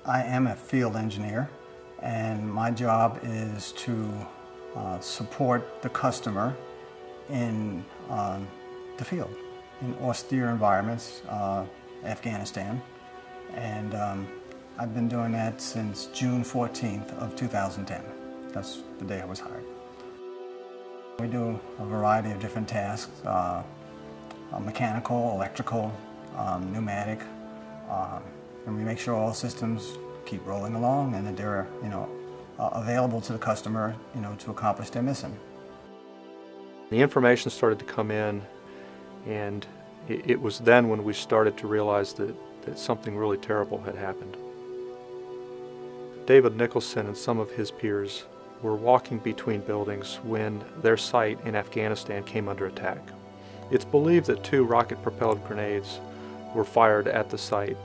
I am a field engineer, and my job is to support the customer in the field, in austere environments, Afghanistan, and I've been doing that since June 14th of 2010. That's the day I was hired. We do a variety of different tasks, mechanical, electrical, pneumatic, and we make sure all systems keep rolling along and that they're, available to the customer, to accomplish their mission. The information started to come in, and it was then when we started to realize that something really terrible had happened. David Nicholson and some of his peers were walking between buildings when their site in Afghanistan came under attack. It's believed that 2 rocket-propelled grenades were fired at the site.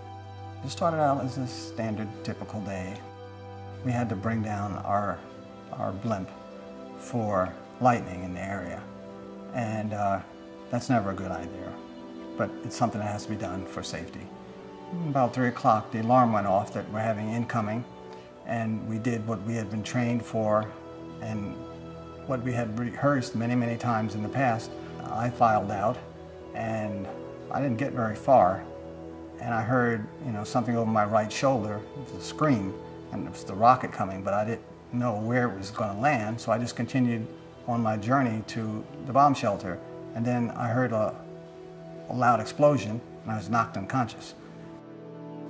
It started out as a standard, typical day. We had to bring down our blimp for lightning in the area, and that's never a good idea, but it's something that has to be done for safety. About 3 o'clock, the alarm went off that we're having incoming, and we did what we had been trained for and what we had rehearsed many, many times in the past. I filed out, and I didn't get very far, and I heard, something over my right shoulder. It was a scream, and it was the rocket coming, but I didn't know where it was going to land, so I just continued on my journey to the bomb shelter, and then I heard a loud explosion, and I was knocked unconscious.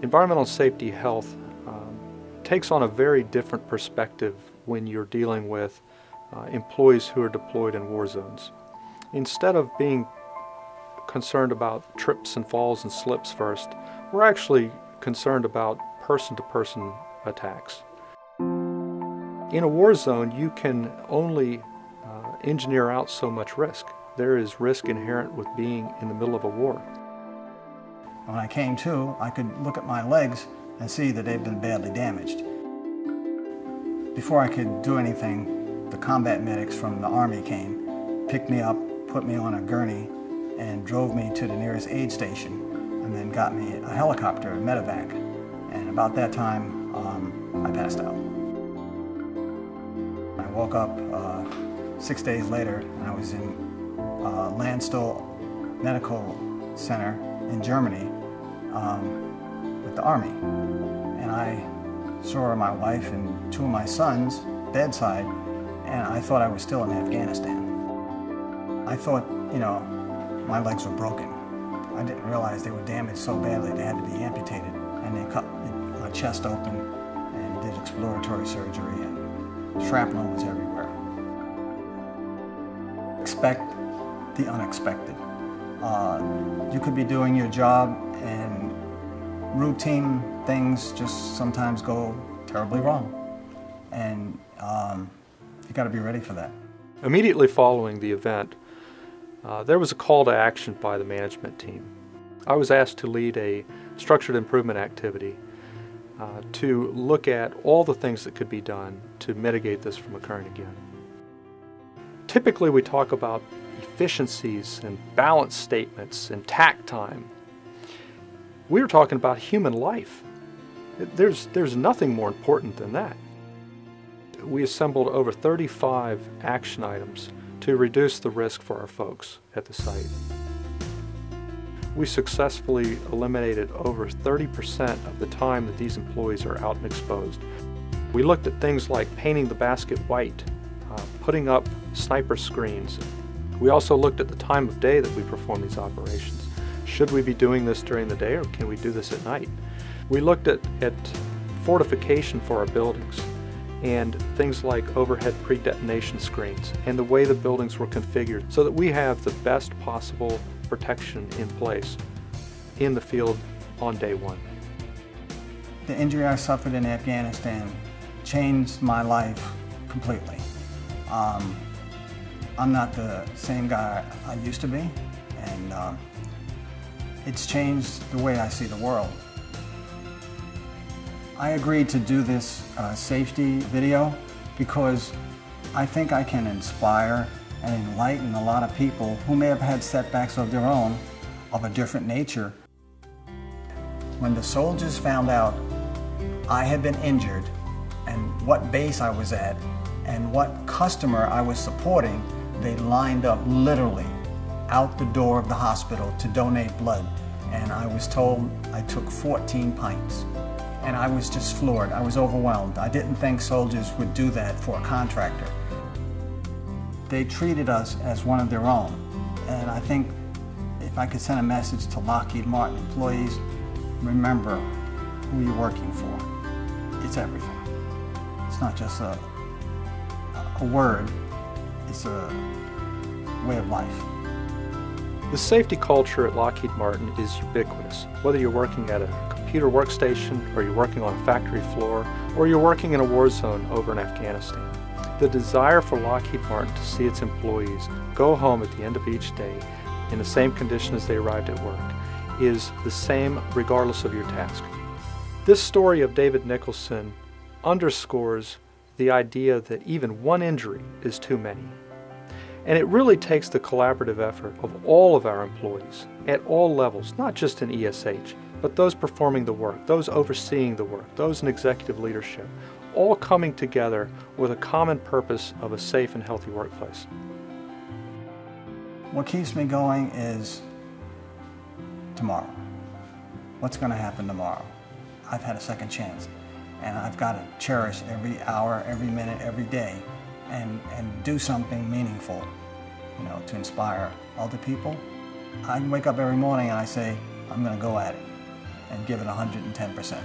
Environmental safety health takes on a very different perspective when you're dealing with employees who are deployed in war zones. Instead of being concerned about trips and falls and slips first, we're actually concerned about person-to-person attacks. In a war zone, you can only engineer out so much risk. There is risk inherent with being in the middle of a war. When I came to, I could look at my legs and see that they'd been badly damaged. Before I could do anything, the combat medics from the Army came, picked me up, put me on a gurney, and drove me to the nearest aid station, and then got me a helicopter, a medevac. And about that time, I passed out. I woke up 6 days later, and I was in Landstuhl Medical Center in Germany with the Army. And I saw my wife and 2 of my sons bedside, and I thought I was still in Afghanistan. I thought, my legs were broken. I didn't realize they were damaged so badly they had to be amputated. And they cut my chest open and did exploratory surgery, and shrapnel was everywhere. Expect the unexpected. You could be doing your job and routine things just sometimes go terribly wrong. And you got to be ready for that. Immediately following the event, there was a call to action by the management team. I was asked to lead a structured improvement activity to look at all the things that could be done to mitigate this from occurring again. Typically we talk about efficiencies and balance statements and tack time. We were talking about human life. There's nothing more important than that. We assembled over 35 action items to reduce the risk for our folks at the site. We successfully eliminated over 30% of the time that these employees are out and exposed. We looked at things like painting the basket white, putting up sniper screens. We also looked at the time of day that we perform these operations. Should we be doing this during the day, or can we do this at night? We looked at fortification for our buildings and things like overhead pre-detonation screens and the way the buildings were configured so that we have the best possible protection in place in the field on day one. The injury I suffered in Afghanistan changed my life completely. I'm not the same guy I used to be, and it's changed the way I see the world. I agreed to do this safety video because I think I can inspire and enlighten a lot of people who may have had setbacks of their own of a different nature. When the soldiers found out I had been injured and what base I was at and what customer I was supporting, they lined up literally out the door of the hospital to donate blood. And I was told I took 14 pints. And I was just floored. I was overwhelmed. I didn't think soldiers would do that for a contractor. They treated us as one of their own. And I think if I could send a message to Lockheed Martin employees, remember who you're working for. It's everything. It's not just a word, it's a way of life. The safety culture at Lockheed Martin is ubiquitous. Whether you're working at a computer workstation, or you're working on a factory floor, or you're working in a war zone over in Afghanistan. The desire for Lockheed Martin to see its employees go home at the end of each day in the same condition as they arrived at work is the same regardless of your task. This story of David Nicholson underscores the idea that even one injury is too many. And it really takes the collaborative effort of all of our employees at all levels, not just in ESH, but those performing the work, those overseeing the work, those in executive leadership, all coming together with a common purpose of a safe and healthy workplace. What keeps me going is tomorrow. What's going to happen tomorrow? I've had a second chance, and I've got to cherish every hour, every minute, every day, and do something meaningful, you know, to inspire other people. I wake up every morning and I say, I'm going to go at it and give it 110%.